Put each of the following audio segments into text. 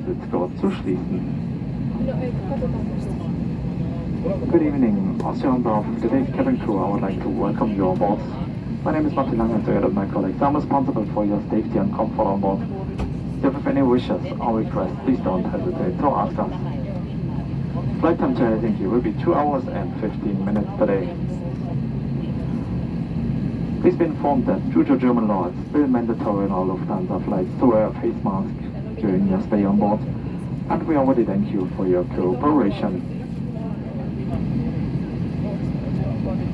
Sitzgurt zu schließen. Good evening, also on behalf of today's cabin crew, I would like to welcome you on board. My name is Martin Lang and together with my colleagues, I'm responsible for your safety and comfort on board. If you have any wishes or requests, please don't hesitate to ask us. Flight time to Helsinki will be 2 hours and 15 minutes today. Please be informed that due to German law, it's still mandatory in all Lufthansa flights to wear a face mask during your stay on board, and we already thank you for your cooperation.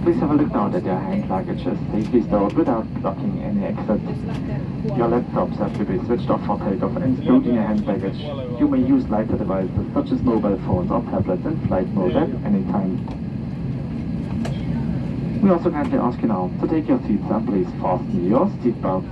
Please have a look now that your hand luggage is safely stored without blocking any exit. Your laptops have to be switched off for takeoff, including your hand baggage. You may use lighter devices such as mobile phones or tablets in flight mode at any time. We also kindly ask you now to take your seats and please fasten your seatbelt.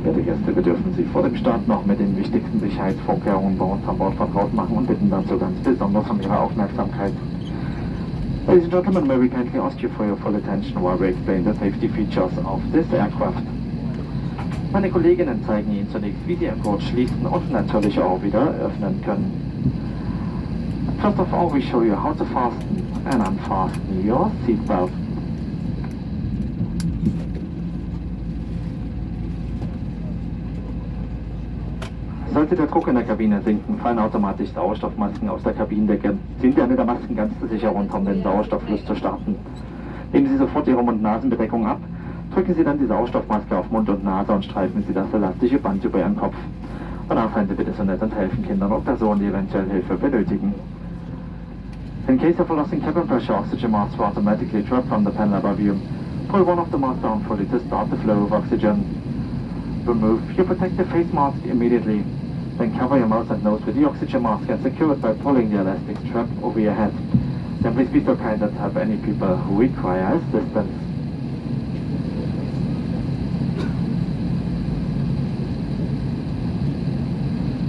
Werte Gäste, wir dürfen Sie vor dem Start noch mit den wichtigsten Sicherheitsvorkehrungen bei uns an Bord vertraut machen und bitten dazu ganz besonders um Ihre Aufmerksamkeit. Ladies and gentlemen, may we kindly ask you for your full attention while we explain the safety features of this aircraft. Meine Kolleginnen zeigen Ihnen zunächst, wie Sie Ihr Gurt schließen und natürlich auch wieder öffnen können. First of all, we show you how to fasten and unfasten your seatbelt. Sollte der Druck in der Kabine sinken, fallen automatisch Sauerstoffmasken aus der Kabinendecke. Ziehen Sie eine der Masken ganz sicher runter, um den Sauerstofffluss zu starten. Nehmen Sie sofort Ihre Mund-Nasen-Bedeckung ab, drücken Sie dann die Sauerstoffmaske auf Mund und Nase und streifen Sie das elastische Band über Ihren Kopf. Danach seien Sie bitte so nett und helfen Kindern und Personen, die eventuell Hilfe benötigen. In case of a loss in cabin pressure, oxygen masks will automatically drop from the panel above you. Pull one of the masks down fully to start the flow of oxygen. Remove your protective face mask immediately. Then cover your mouth and nose with the oxygen mask and secure it by pulling the elastic strap over your head. Then please be so kind as to help any people who require assistance.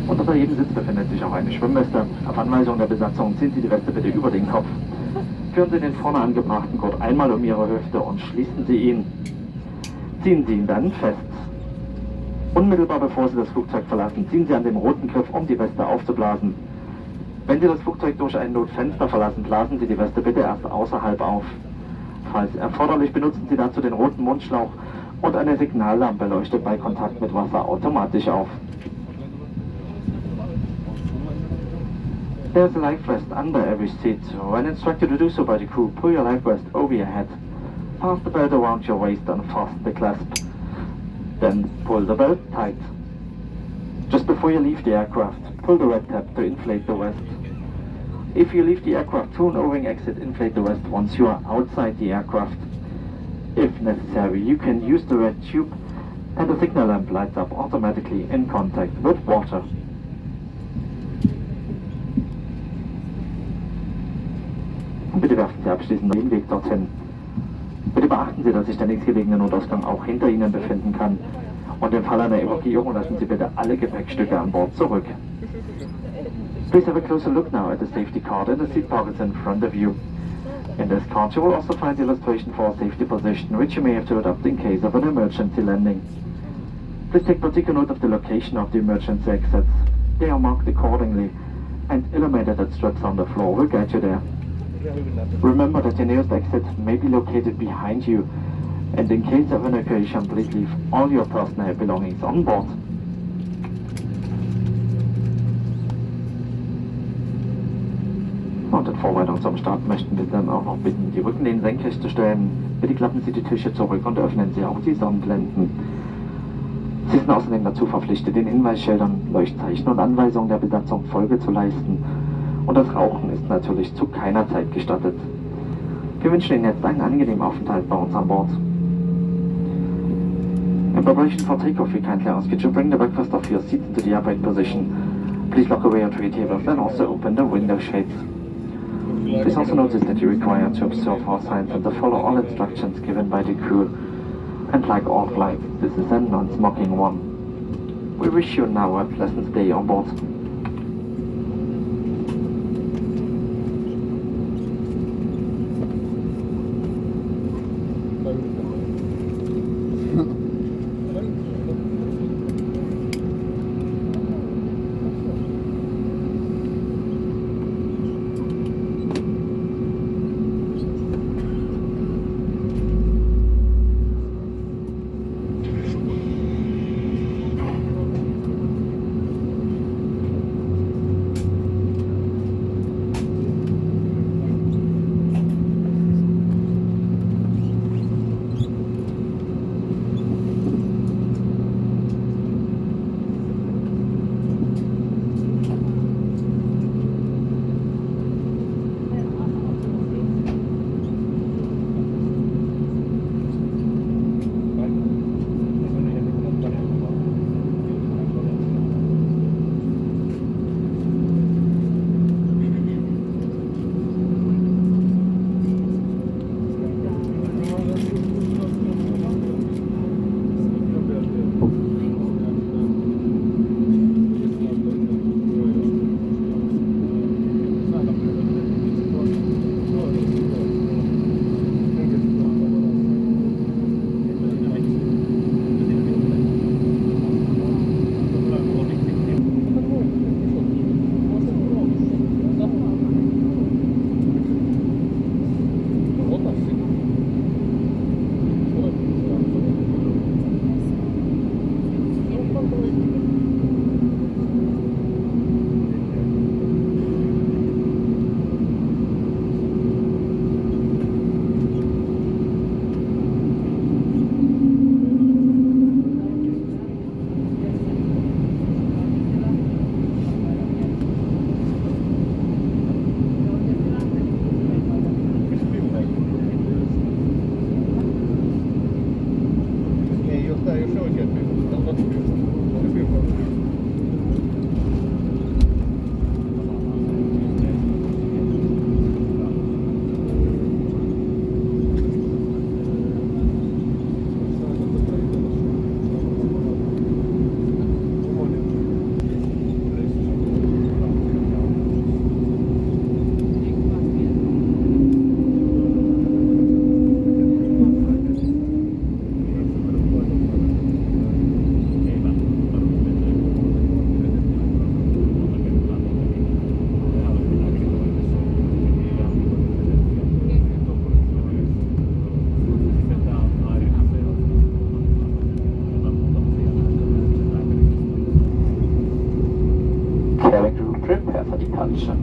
Unter jedem Sitz befindet sich auch eine Schwimmweste. Auf Anweisung der Besatzung ziehen Sie die Weste bitte über den Kopf. Führen Sie den vorne angebrachten Gurt einmal um Ihre Hüfte und schließen Sie ihn. Ziehen Sie ihn dann fest. Unmittelbar bevor Sie das Flugzeug verlassen, ziehen Sie an dem roten Griff, um die Weste aufzublasen. Wenn Sie das Flugzeug durch ein Notfenster verlassen, blasen Sie die Weste bitte erst außerhalb auf. Falls erforderlich, benutzen Sie dazu den roten Mundschlauch und eine Signallampe leuchtet bei Kontakt mit Wasser automatisch auf. There's a life vest under every seat. When instructed to do so by the crew, pull your life vest over your head. Pass the belt around your waist and fasten the clasp. Then pull the belt tight. Just before you leave the aircraft, pull the red tab to inflate the vest. If you leave the aircraft through an O-ring exit, inflate the vest once you are outside the aircraft. If necessary, you can use the red tube and the signal lamp lights up automatically in contact with water. Bitte werfen Sie abschließend den Weg dorthin. Bitte beachten Sie, dass sich der nächstgelegene Notausgang auch hinter Ihnen befinden kann. Und im Fall einer Evakuierung lassen Sie bitte alle Gepäckstücke an Bord zurück. Please have a closer look now at the safety card in the seat pockets in front of you. In this card you will also find the illustration for a safety position, which you may have to adopt in case of an emergency landing. Please take particular note of the location of the emergency exits. They are marked accordingly, and illuminated strips on the floor will guide you there. Remember that your nearest exit may be located behind you, and in case of evacuation, please leave all your personal belongings on board. Und in Vorbereitung zum Start möchten wir dann auch noch bitten, die Rückenlehnen senkrecht zu stellen. Bitte klappen Sie die Tische zurück und öffnen Sie auch die Sonnenblenden. Sie sind außerdem dazu verpflichtet, den Hinweisschildern, Leuchtzeichen und Anweisungen der Besatzung Folge zu leisten. Und das Rauchen ist natürlich zu keiner Zeit gestattet. Wir wünschen Ihnen jetzt einen angenehmen Aufenthalt bei uns an Bord. In preparation for takeoff, we kindly ask you to bring the breakfast off your seats into the upright position. Please lock away your tray tables and also open the window shades. Please also notice that you're required to observe our signs and to follow all instructions given by the crew. And like all flights, this is a non-smoking one. We wish you now a pleasant stay on board. Departure.